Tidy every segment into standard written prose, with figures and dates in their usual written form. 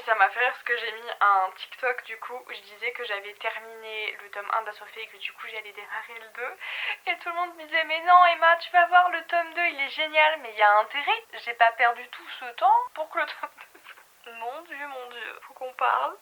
ça m'a fait rire parce que j'ai mis un TikTok du coup où je disais que j'avais terminé le tome 1 d'Assoiffé et que du coup j'allais démarrer le 2. Et tout le monde me disait mais non Emma, tu vas voir le tome 2, il est génial, mais il y a intérêt. J'ai pas perdu tout ce temps pour que le tome 2... Mon dieu, faut qu'on parle.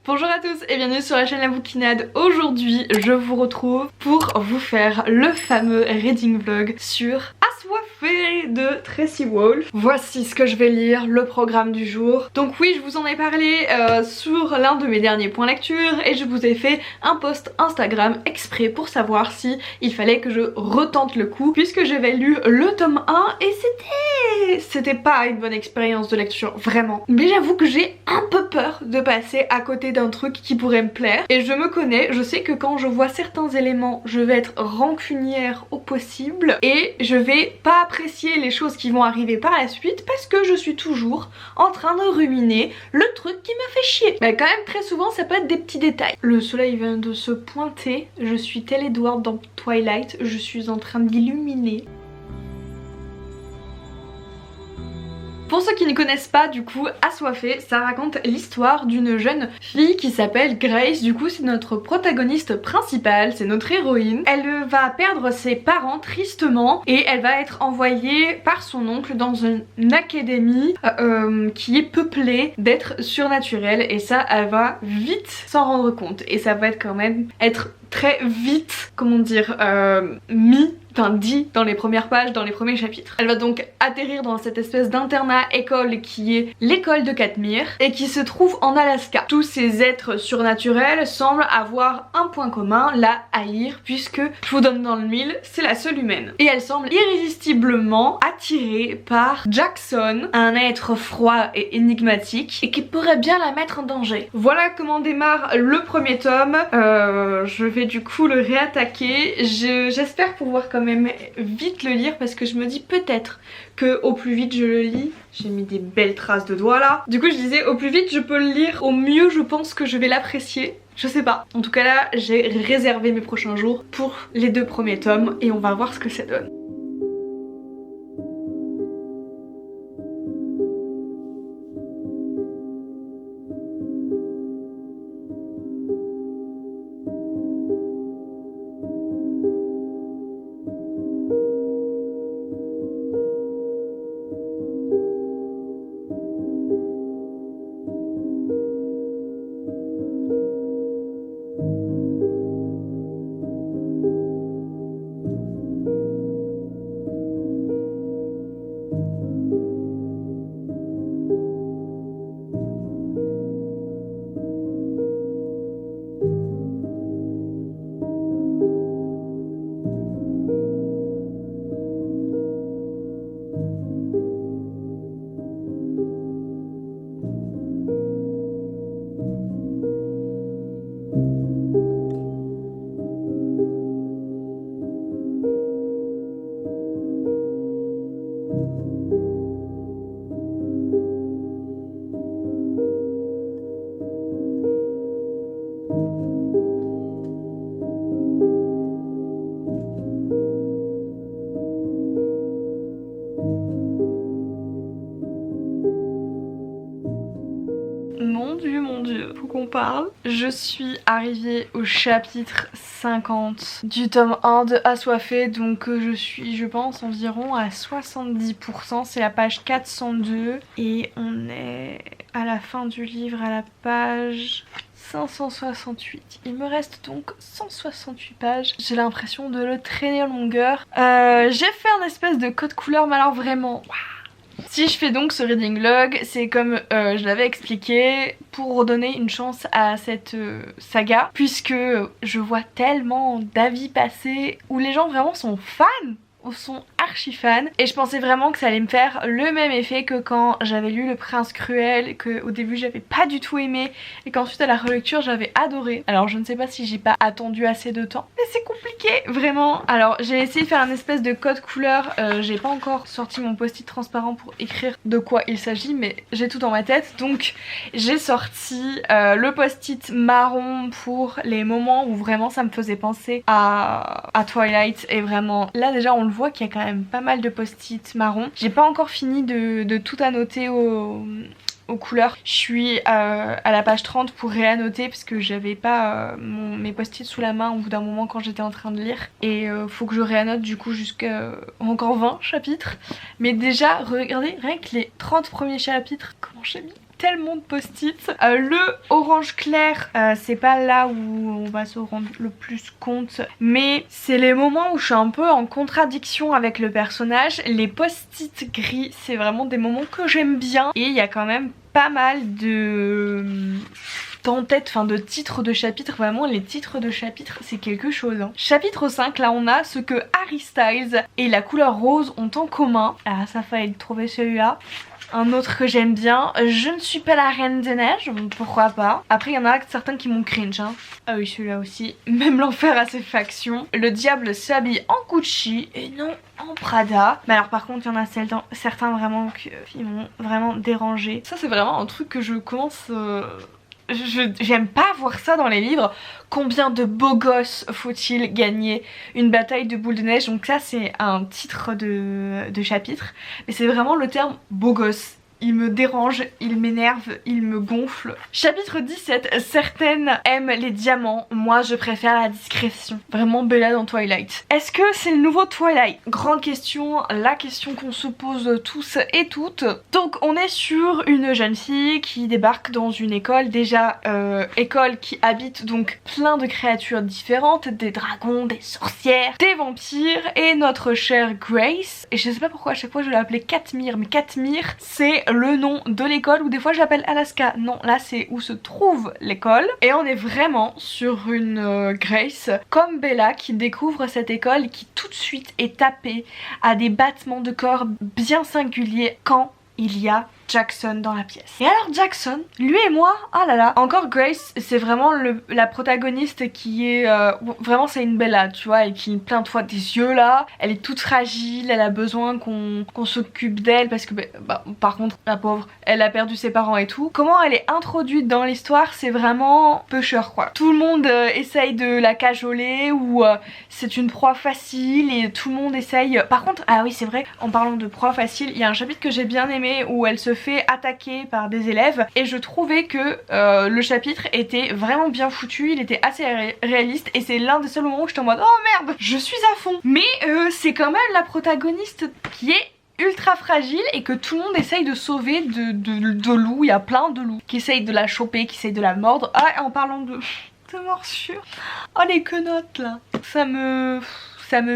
Bonjour à tous et bienvenue sur la chaîne La Bouquinade. Aujourd'hui je vous retrouve pour vous faire le fameux reading vlog sur Assoiffé de Tracy Wolff. Voici ce que je vais lire, le programme du jour. Donc oui, je vous en ai parlé sur l'un de mes derniers points lecture et je vous ai fait un post Instagram exprès pour savoir si il fallait que je retente le coup puisque j'avais lu le tome 1 et c'était pas une bonne expérience de lecture, vraiment. Mais j'avoue que j'ai un peu peur de passer à côté d'un truc qui pourrait me plaire et je me connais, je sais que quand je vois certains éléments je vais être rancunière au possible et je vais pas apprécier les choses qui vont arriver par la suite parce que je suis toujours en train de ruminer le truc qui m'a fait chier. Mais quand même très souvent ça peut être des petits détails. Le soleil vient de se pointer, je suis tel Edward dans Twilight, je suis en train d'illuminer. Pour ceux qui ne connaissent pas, du coup, Assoiffé, ça raconte l'histoire d'une jeune fille qui s'appelle Grace. Du coup, c'est notre protagoniste principale, c'est notre héroïne. Elle va perdre ses parents tristement et elle va être envoyée par son oncle dans une académie qui est peuplée d'êtres surnaturels et ça, elle va vite s'en rendre compte et ça va être quand même très vite, comment dire, dit dans les premières pages, dans les premiers chapitres. Elle va donc atterrir dans cette espèce d'internat école qui est l'école de Katmir et qui se trouve en Alaska. Tous ces êtres surnaturels semblent avoir un point commun, la haïr, puisque, je vous donne dans le mille, c'est la seule humaine. Et elle semble irrésistiblement attirée par Jackson, un être froid et énigmatique et qui pourrait bien la mettre en danger. Voilà comment démarre le premier tome. Je vais du coup le réattaquer. J'espère pouvoir quand même vite le lire parce que je me dis peut-être que au plus vite je le lis. J'ai mis des belles traces de doigts là. Du coup je disais au plus vite je peux le lire, au mieux je pense que je vais l'apprécier. Je sais pas. En tout cas là j'ai réservé mes prochains jours pour les 2 premiers tomes et on va voir ce que ça donne. Mon dieu, faut qu'on parle. Je suis arrivée au chapitre 50 du tome 1 de Assoiffé, donc je suis, je pense, environ à 70%. C'est la page 402 et on est à la fin du livre, à la page 568. Il me reste donc 168 pages. J'ai l'impression de le traîner en longueur. J'ai fait un espèce de code couleur, mais alors vraiment... Waouh. Si je fais donc ce reading vlog, c'est comme je l'avais expliqué, pour redonner une chance à cette saga, puisque je vois tellement d'avis passer où les gens vraiment sont fans, ou sont archi fans, et je pensais vraiment que ça allait me faire le même effet que quand j'avais lu Le Prince Cruel, que au début j'avais pas du tout aimé et qu'ensuite à la relecture j'avais adoré. Alors je ne sais pas si j'ai pas attendu assez de temps, mais mais c'est compliqué, vraiment. Alors j'ai essayé de faire un espèce de code couleur, j'ai pas encore sorti mon post-it transparent pour écrire de quoi il s'agit, mais j'ai tout dans ma tête. Donc j'ai sorti le post-it marron pour les moments où vraiment ça me faisait penser à Twilight. Et vraiment, là déjà on le voit qu'il y a quand même pas mal de post-it marron. J'ai pas encore fini de tout annoter aux couleurs. Je suis à la page 30 pour réannoter parce que j'avais pas mes post-it sous la main au bout d'un moment quand j'étais en train de lire, et faut que je réannote du coup jusqu'à encore 20 chapitres. Mais déjà regardez rien que les 30 premiers chapitres, comment j'ai mis tellement de post-it. Le orange clair, c'est pas là où on va se rendre le plus compte, mais c'est les moments où je suis un peu en contradiction avec le personnage. Les post-it gris, c'est vraiment des moments que j'aime bien, et il y a quand même pas mal d'en-tête, enfin de titres de chapitres. Vraiment les titres de chapitres c'est quelque chose hein. Chapitre 5, là on a ce que Harry Styles et la couleur rose ont en commun. Ah ça fallait trouver celui-là. Un autre que j'aime bien, je ne suis pas la reine des neiges, pourquoi pas. Après il y en a certains qui m'ont cringe hein. Ah oui celui-là aussi, même l'enfer a ses factions. Le diable s'habille en Gucci et non en Prada. Mais alors par contre il y en a certains vraiment qui m'ont vraiment dérangé. Ça c'est vraiment un truc que je commence... J'aime pas voir ça dans les livres. Combien de beaux gosses faut-il gagner une bataille de boules de neige? Donc ça c'est un titre de chapitre, mais c'est vraiment le terme beau gosse. Il me dérange, il m'énerve, il me gonfle. Chapitre 17, certaines aiment les diamants, moi je préfère la discrétion. Vraiment Bella dans Twilight. Est-ce que c'est le nouveau Twilight? Grande question, la question qu'on se pose tous et toutes. Donc on est sur une jeune fille qui débarque dans une école, déjà école qui habite donc plein de créatures différentes, des dragons, des sorcières, des vampires, et notre chère Grace, et je sais pas pourquoi à chaque fois je l'appelais Katmir, mais Katmir c'est le nom de l'école, ou des fois je l'appelle Alaska. Non, là c'est où se trouve l'école. Et on est vraiment sur une Grace comme Bella qui découvre cette école, qui tout de suite est tapée à des battements de corps bien singuliers quand il y a Jackson dans la pièce. Et alors Jackson, lui et moi, ah là là, encore Grace, c'est vraiment la protagoniste qui est vraiment c'est une Bella, tu vois, elle cligne plein de fois des yeux là, elle est toute fragile, elle a besoin qu'on s'occupe d'elle parce que par contre la pauvre, elle a perdu ses parents et tout. Comment elle est introduite dans l'histoire, c'est vraiment pusher quoi. Tout le monde essaye de la cajoler, ou c'est une proie facile et tout le monde essaye. Par contre, ah oui c'est vrai, en parlant de proie facile, il y a un chapitre que j'ai bien aimé où elle se fait attaquer par des élèves, et je trouvais que le chapitre était vraiment bien foutu, il était assez réaliste, et c'est l'un des seuls moments où j'étais en mode oh merde, je suis à fond. Mais c'est quand même la protagoniste qui est ultra fragile et que tout le monde essaye de sauver de loups. Il y a plein de loups qui essayent de la choper, qui essayent de la mordre. Ah, en parlant de morsure, oh les quenottes là, ça me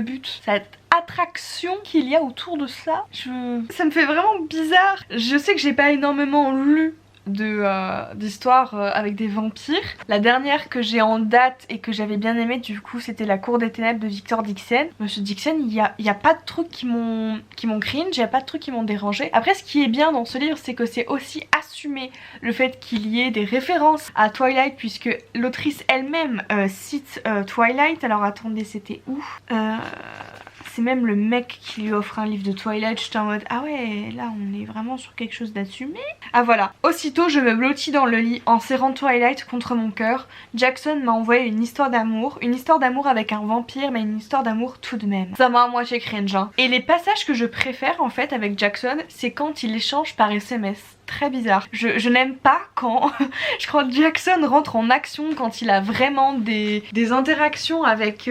bute. Cette attraction qu'il y a autour de ça, ça me fait vraiment bizarre. Je sais que j'ai pas énormément lu d'histoires avec des vampires. La dernière que j'ai en date et que j'avais bien aimée du coup, c'était La Cour des Ténèbres de Victor Dixon. Monsieur Dixon, il y a pas de trucs qui m'ont cringe, il y a pas de trucs qui m'ont dérangé. Après ce qui est bien dans ce livre, c'est que c'est aussi assumé le fait qu'il y ait des références à Twilight, puisque l'autrice elle-même cite Twilight. Alors attendez, c'était où c'est même le mec qui lui offre un livre de Twilight. J'étais en mode ah ouais, là on est vraiment sur quelque chose d'assumé. Ah voilà, aussitôt je me blottis dans le lit en serrant Twilight contre mon cœur. Jackson m'a envoyé une histoire d'amour avec un vampire, mais une histoire d'amour tout de même. Ça m'a à moitié cringe hein. Et les passages que je préfère en fait avec Jackson, c'est quand il échange par SMS. Très bizarre. Je n'aime pas quand je crois que Jackson rentre en action, quand il a vraiment des interactions avec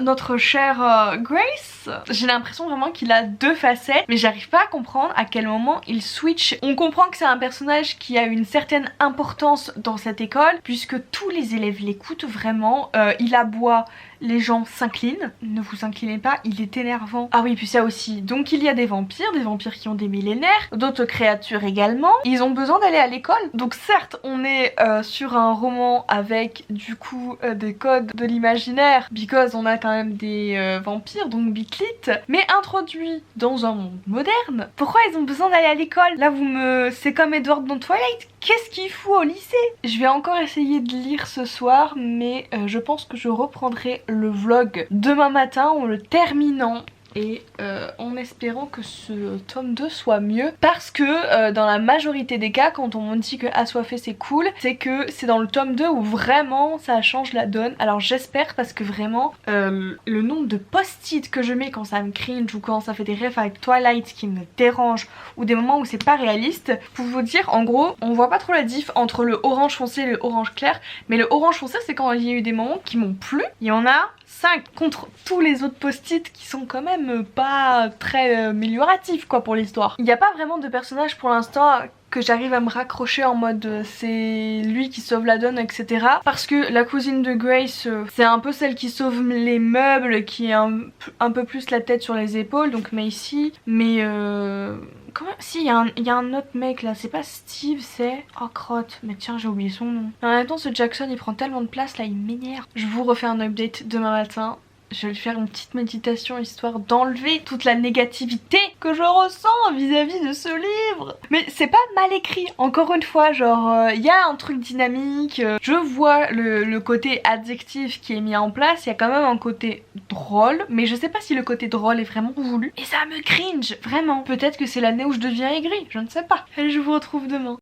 notre chère Grace. J'ai l'impression vraiment qu'il a deux facettes, mais j'arrive pas à comprendre à quel moment il switch. On comprend que c'est un personnage qui a une certaine importance dans cette école, puisque tous les élèves l'écoutent vraiment. Il aboie, les gens s'inclinent. Ne vous inclinez pas, il est énervant. Ah oui, puis ça aussi. Donc il y a des vampires qui ont des millénaires, d'autres créatures également. Ils ont besoin d'aller à l'école. Donc certes, on est sur un roman avec du coup des codes de l'imaginaire, because on a quand même des vampires, donc biclit, mais introduits dans un monde moderne. Pourquoi ils ont besoin d'aller à l'école? Là c'est comme Edward dans Twilight. Qu'est-ce qu'il fout au lycée? Je vais encore essayer de lire ce soir, mais je pense que je reprendrai le vlog demain matin en le terminant. Et en espérant que ce tome 2 soit mieux, parce que dans la majorité des cas quand on me dit que Assoiffé c'est cool, c'est que c'est dans le tome 2 où vraiment ça change la donne. Alors j'espère, parce que vraiment le nombre de post-it que je mets quand ça me cringe ou quand ça fait des rêves avec Twilight qui me dérange, ou des moments où c'est pas réaliste, pour vous dire en gros on voit pas trop la diff entre le orange foncé et le orange clair, mais le orange foncé c'est quand il y a eu des moments qui m'ont plu. Il y en a 5 contre tous les autres post-it qui sont quand même pas très amélioratifs quoi pour l'histoire. Il n'y a pas vraiment de personnage pour l'instant que j'arrive à me raccrocher en mode c'est lui qui sauve la donne, etc. Parce que la cousine de Grace c'est un peu celle qui sauve les meubles, qui a un peu plus la tête sur les épaules, donc Macy. Mais quand même, si, il y a un autre mec là, c'est pas Steve, c'est... Oh crotte, mais tiens j'ai oublié son nom. En même temps ce Jackson il prend tellement de place là, il m'énerve. Je vous refais un update demain matin. Je vais faire une petite méditation histoire d'enlever toute la négativité que je ressens vis-à-vis de ce livre. Mais c'est pas mal écrit, encore une fois, genre il y a un truc dynamique, je vois le côté addictif qui est mis en place, il y a quand même un côté drôle, mais je sais pas si le côté drôle est vraiment voulu. Et ça me cringe, vraiment. Peut-être que c'est l'année où je deviens aigrie, je ne sais pas. Allez, je vous retrouve demain.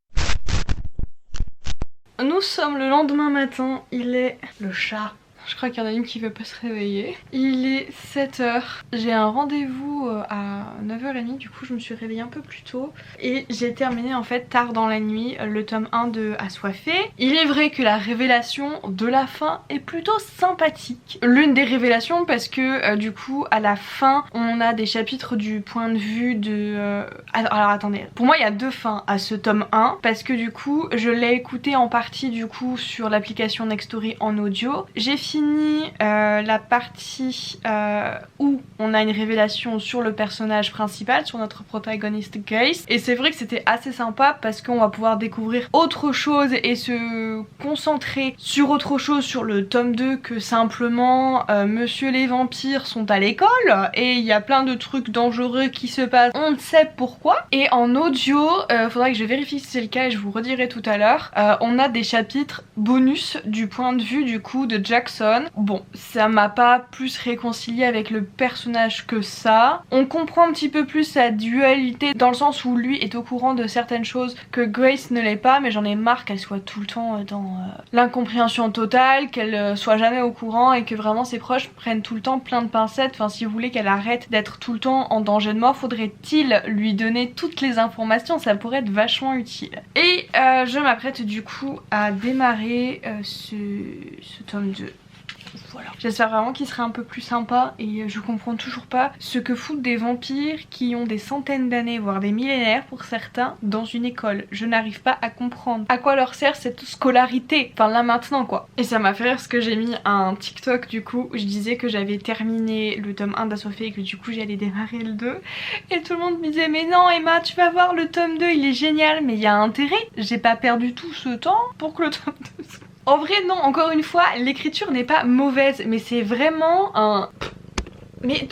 Nous sommes le lendemain matin, il est le chat. Je crois qu'il y en a une qui veut pas se réveiller. Il est 7h. J'ai un rendez-vous à 9h30, du coup je me suis réveillée un peu plus tôt. Et j'ai terminé en fait tard dans la nuit le tome 1 de Assoiffé. Il est vrai que la révélation de la fin est plutôt sympathique. L'une des révélations parce que du coup à la fin on a des chapitres du point de vue de... Alors attendez, pour moi il y a deux fins à ce tome 1. Parce que du coup je l'ai écouté en partie du coup sur l'application Nextory en audio. J'ai fini la partie où on a une révélation sur le personnage principal, sur notre protagoniste Grace, et c'est vrai que c'était assez sympa parce qu'on va pouvoir découvrir autre chose et se concentrer sur autre chose sur le tome 2 que simplement Monsieur les vampires sont à l'école et il y a plein de trucs dangereux qui se passent, on ne sait pourquoi. Et en audio, faudra que je vérifie si c'est le cas et je vous redirai tout à l'heure, on a des chapitres bonus du point de vue du coup de Jackson. Bon, ça m'a pas plus réconcilié avec le personnage que ça. On comprend un petit peu plus sa dualité dans le sens où lui est au courant de certaines choses que Grace ne l'est pas, mais j'en ai marre qu'elle soit tout le temps dans l'incompréhension totale, qu'elle soit jamais au courant et que vraiment ses proches prennent tout le temps plein de pincettes. Enfin, si vous voulez qu'elle arrête d'être tout le temps en danger de mort, faudrait-il lui donner toutes les informations, ça pourrait être vachement utile. Et je m'apprête du coup à démarrer ce tome 2. Voilà. J'espère vraiment qu'il serait un peu plus sympa et je comprends toujours pas ce que foutent des vampires qui ont des centaines d'années, voire des millénaires pour certains, dans une école. Je n'arrive pas à comprendre à quoi leur sert cette scolarité, enfin là maintenant quoi. Et ça m'a fait rire parce que j'ai mis un TikTok du coup où je disais que j'avais terminé le tome 1 d'Assoiffé et que du coup j'allais démarrer le 2 et tout le monde me disait mais non Emma tu vas voir le tome 2 il est génial, mais il y a intérêt, j'ai pas perdu tout ce temps pour que le tome 2 soit... En vrai non, encore une fois, l'écriture n'est pas mauvaise, mais c'est vraiment un... Mais...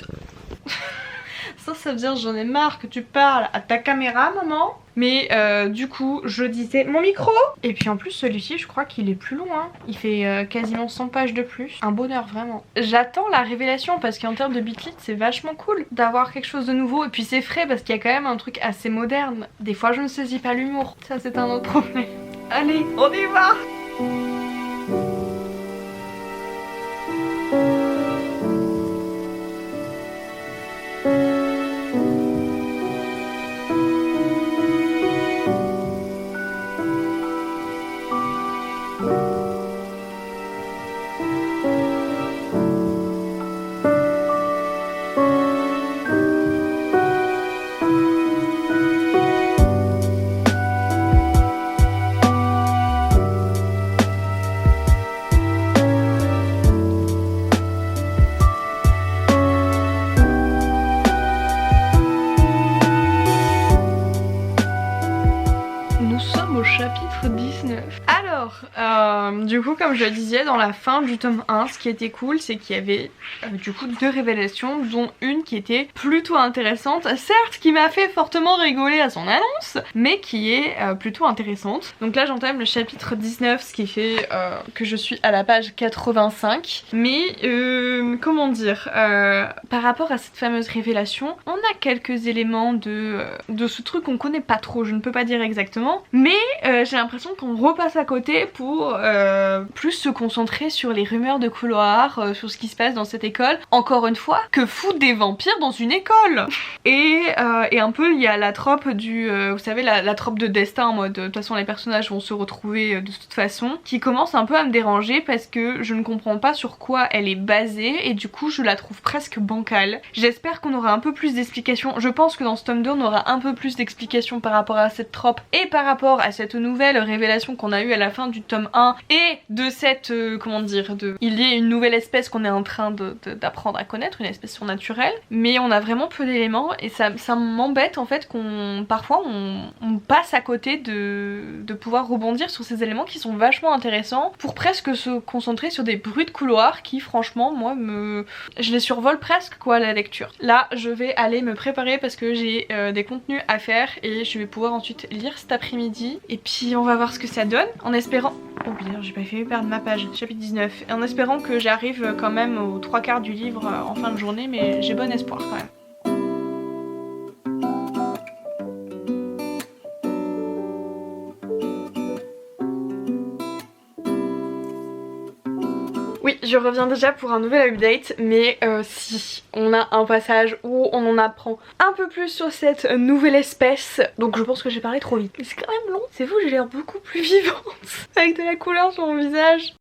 ça veut dire j'en ai marre que tu parles à ta caméra maman. Mais du coup je disais mon micro. Et puis en plus celui-ci je crois qu'il est plus long hein. Il fait quasiment 100 pages de plus. Un bonheur vraiment. J'attends la révélation parce qu'en termes de bitlit c'est vachement cool d'avoir quelque chose de nouveau. Et puis c'est frais parce qu'il y a quand même un truc assez moderne. Des fois je ne saisis pas l'humour. Ça c'est un autre problème. Allez on y va. Nous sommes au chapitre 19. Alors, du coup comme je le disais, dans la fin du tome 1, ce qui était cool c'est qu'il y avait du coup 2 révélations, dont une qui était plutôt intéressante, certes qui m'a fait fortement rigoler à son annonce, mais qui est plutôt intéressante. Donc là j'entame le chapitre 19, ce qui fait que je suis à la page 85. Mais comment dire, par rapport à cette fameuse révélation, on a quelques éléments de ce truc qu'on connaît pas trop, je ne peux pas dire exactement, mais j'ai l'impression qu'on repasse à côté pour plus se concentrer sur les rumeurs de couloir, sur ce qui se passe dans cette école. Encore une fois, que foutent des vampires dans une école? Et un peu il y a la trope du, vous savez la trope de destin en mode de toute façon les personnages vont se retrouver de toute façon, qui commence un peu à me déranger parce que je ne comprends pas sur quoi elle est basée et du coup je la trouve presque bancale. J'espère qu'on aura un peu plus d'explications, je pense que dans ce tome 2 on aura un peu plus d'explications par rapport à cette trope et par rapport à cette nouvelle révélation qu'on a eue à la fin du tome 1 et de cette, comment dire, il y a une nouvelle espèce qu'on est en train d'apprendre à connaître, une espèce surnaturelle, mais on a vraiment peu d'éléments et ça m'embête en fait qu'on parfois on passe à côté de pouvoir rebondir sur ces éléments qui sont vachement intéressants pour presque se concentrer sur des bruits de couloir qui franchement moi je les survole presque quoi à la lecture. Là je vais aller me préparer parce que j'ai des contenus à faire et je vais pouvoir ensuite lire cet après-midi et puis on va voir ce que ça donne en espérant... Oh putain j'ai pas fait perdre ma page, chapitre 19, et en espérant que j'arrive quand même aux 3/4 du livre en fin de journée, mais j'ai bon espoir quand même. Oui, je reviens déjà pour un nouvel update, mais si on a un passage où on en apprend un peu plus sur cette nouvelle espèce, donc je pense que j'ai parlé trop vite. Mais c'est quand même long, c'est vous, j'ai l'air beaucoup plus vivante avec de la couleur sur mon visage.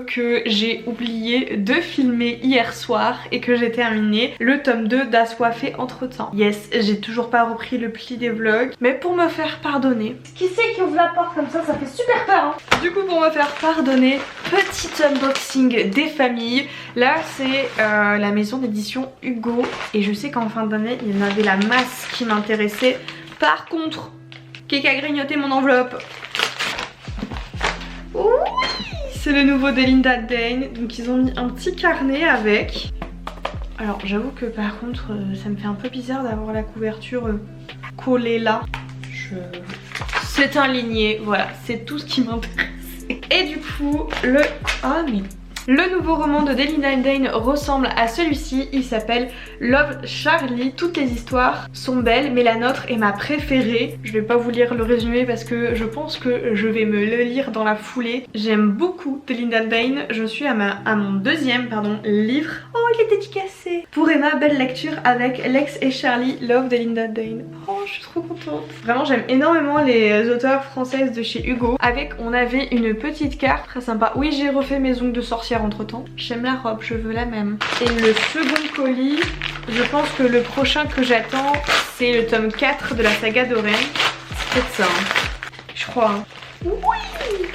Que j'ai oublié de filmer hier soir et que j'ai terminé le tome 2 d'Assoiffé entre temps. Yes, j'ai toujours pas repris le pli des vlogs, mais pour me faire pardonner, qui c'est qui ouvre la porte comme ça fait super peur hein. Du coup pour me faire pardonner, petit unboxing des familles. Là c'est la maison d'édition Hugo et je sais qu'en fin d'année il y en avait la masse qui m'intéressait. Par contre, qui a grignoté mon enveloppe? Oui, c'est le nouveau de Linda Dane, donc ils ont mis un petit carnet avec. Alors j'avoue que par contre ça me fait un peu bizarre d'avoir la couverture collée là. C'est un ligné, voilà, c'est tout ce qui m'intéresse. Et du coup le... Ah mais... Le nouveau roman de Linda Dane ressemble à celui-ci, il s'appelle Love Charlie. Toutes les histoires sont belles mais la nôtre est ma préférée. Je vais pas vous lire le résumé parce que je pense que je vais me le lire dans la foulée. J'aime beaucoup Linda Dane, je suis à mon deuxième livre. Oh il est dédicacé pour Emma, belle lecture avec Lex et Charlie, Love de Linda Dane. Oh je suis trop contente. Vraiment j'aime énormément les auteurs françaises de chez Hugo. Avec on avait une petite carte très sympa. Oui j'ai refait mes ongles de sorcière entre temps. J'aime la robe, je veux la même. Et le second colis, je pense que le prochain que j'attends c'est le tome 4 de la saga d'Oren. C'est peut-être ça hein. Je crois hein. Oui.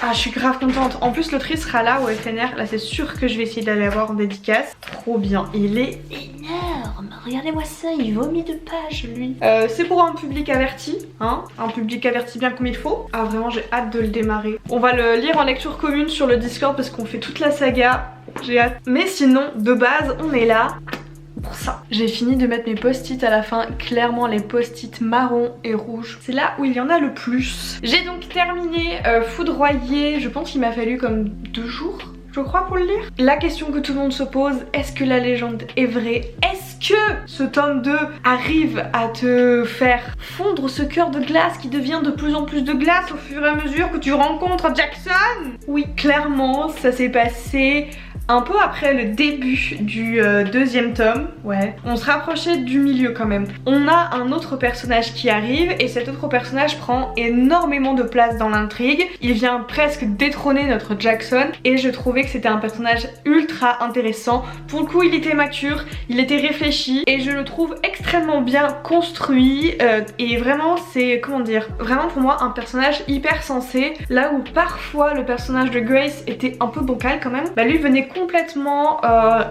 Ah je suis grave contente. En plus l'autrice sera là au FNR. Là c'est sûr que je vais essayer d'aller avoir en dédicace. Trop bien. Il est énorme. Regardez-moi ça, il vomit de pages lui. C'est pour un public averti, hein. Un public averti bien comme il faut. Ah vraiment j'ai hâte de le démarrer. On va le lire en lecture commune sur le Discord parce qu'on fait toute la saga. J'ai hâte. Mais sinon de base on est là pour ça. J'ai fini de mettre mes post-it à la fin, clairement les post-it marron et rouge. C'est là où il y en a le plus. J'ai donc terminé Foudroyé, je pense qu'il m'a fallu comme 2 jours. Je crois pour le lire. La question que tout le monde se pose, est-ce que la légende est vraie? Est-ce que ce tome 2 arrive à te faire fondre ce cœur de glace qui devient de plus en plus de glace au fur et à mesure que tu rencontres Jackson? Oui, clairement, ça s'est passé un peu après le début du deuxième tome, ouais. On se rapprochait du milieu quand même. On a un autre personnage qui arrive et cet autre personnage prend énormément de place dans l'intrigue. Il vient presque détrôner notre Jackson et je trouvais que c'était un personnage ultra intéressant. Pour le coup, il était mature, il était réfléchi et je le trouve extrêmement bien construit et vraiment c'est, comment dire, vraiment pour moi un personnage hyper sensé. Là où parfois le personnage de Grace était un peu bancal quand même, bah lui venait complètement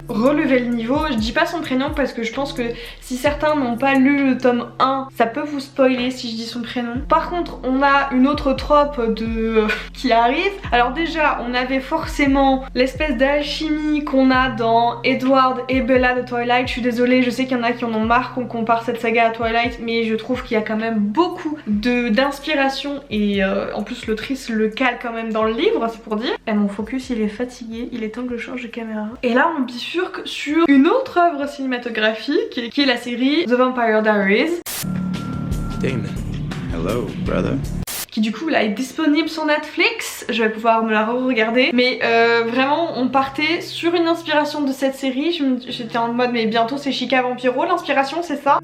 relever le niveau. Je dis pas son prénom parce que je pense que si certains n'ont pas lu le tome 1, ça peut vous spoiler si je dis son prénom. Par contre, on a une autre trope de qui arrive. Alors déjà, on avait forcément l'espèce d'alchimie qu'on a dans Edward et Bella de Twilight. Je suis désolée, je sais qu'il y en a qui en ont marre qu'on compare cette saga à Twilight, mais je trouve qu'il y a quand même beaucoup d'inspiration et en plus l'autrice le cale quand même dans le livre, c'est pour dire. Et mon focus il est fatigué, il est temps que je change de caméra. Et là on bifurque sur une autre œuvre cinématographique qui est la série The Vampire Diaries. Damon, hello brother. Qui du coup là est disponible sur Netflix, je vais pouvoir me la re-regarder. Mais vraiment on partait sur une inspiration de cette série, j'étais en mode mais bientôt c'est Chica Vampiro, l'inspiration c'est ça.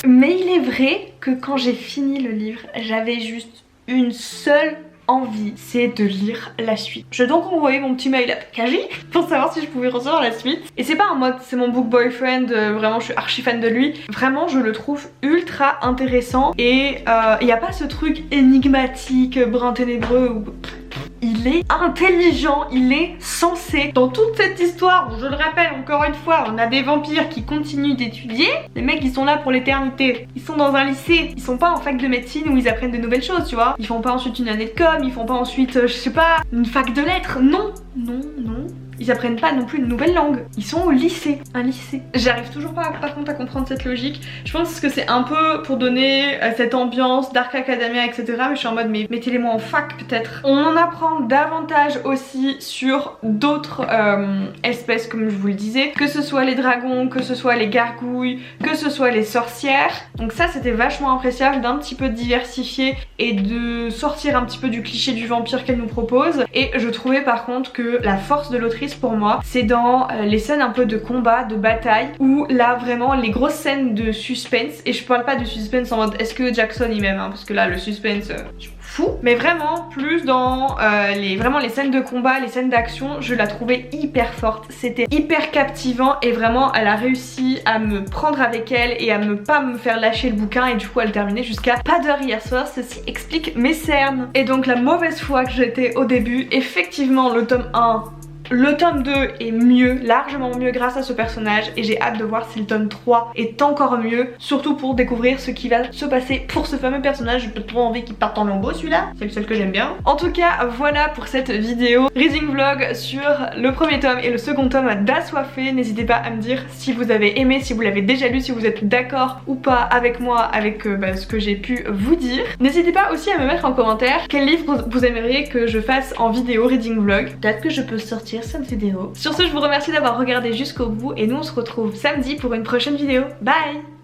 Mais il est vrai que quand j'ai fini le livre, j'avais juste une seule envie, c'est de lire la suite. Je vais donc envoyer mon petit mail à Kaji pour savoir si je pouvais recevoir la suite. Et c'est pas en mode c'est mon book boyfriend, vraiment je suis archi fan de lui. Vraiment je le trouve ultra intéressant et il n'y a pas ce truc énigmatique, brun ténébreux ou... Il est intelligent, il est sensé. Dans toute cette histoire, je le rappelle encore une fois, on a des vampires qui continuent d'étudier. Les mecs ils sont là pour l'éternité. Ils sont dans un lycée, ils sont pas en fac de médecine où ils apprennent de nouvelles choses, tu vois. Ils font pas ensuite une année de com, ils font pas ensuite, je sais pas, une fac de lettres. Non, non, non. Ils apprennent pas non plus une nouvelle langue. Ils sont au lycée, un lycée. J'arrive toujours pas par contre à comprendre cette logique. Je pense que c'est un peu pour donner cette ambiance Dark Academia etc. Mais je suis en mode mais mettez-les-moi en fac peut-être. On en apprend davantage aussi sur d'autres espèces comme je vous le disais. Que ce soit les dragons, que ce soit les gargouilles, que ce soit les sorcières. Donc ça c'était vachement appréciable d'un petit peu diversifier et de sortir un petit peu du cliché du vampire qu'elle nous propose. Et je trouvais par contre que la force de l'autrice pour moi c'est dans les scènes un peu de combat, de bataille où là vraiment les grosses scènes de suspense, et je parle pas de suspense en mode est-ce que Jackson y m'aime hein, parce que là le suspense je m'en fous, mais vraiment plus dans vraiment les scènes de combat, les scènes d'action, je la trouvais hyper forte, c'était hyper captivant et vraiment elle a réussi à me prendre avec elle et à pas me faire lâcher le bouquin et du coup elle terminait jusqu'à pas d'heure hier soir, ceci explique mes cernes. Et donc la mauvaise foi que j'étais au début, effectivement le tome 1 le tome 2 est mieux, largement mieux grâce à ce personnage et j'ai hâte de voir si le tome 3 est encore mieux, surtout pour découvrir ce qui va se passer pour ce fameux personnage. J'ai pas trop envie qu'il parte en lambeaux celui-là, c'est le seul que j'aime bien. En tout cas voilà pour cette vidéo reading vlog sur le premier tome et le second tome d'Assoiffé. N'hésitez pas à me dire si vous avez aimé, si vous l'avez déjà lu, si vous êtes d'accord ou pas avec moi, avec ce que j'ai pu vous dire. N'hésitez pas aussi à me mettre en commentaire quel livre vous aimeriez que je fasse en vidéo reading vlog. Peut-être que je peux sortir cette vidéo. Sur ce, je vous remercie d'avoir regardé jusqu'au bout et nous on se retrouve samedi pour une prochaine vidéo. Bye!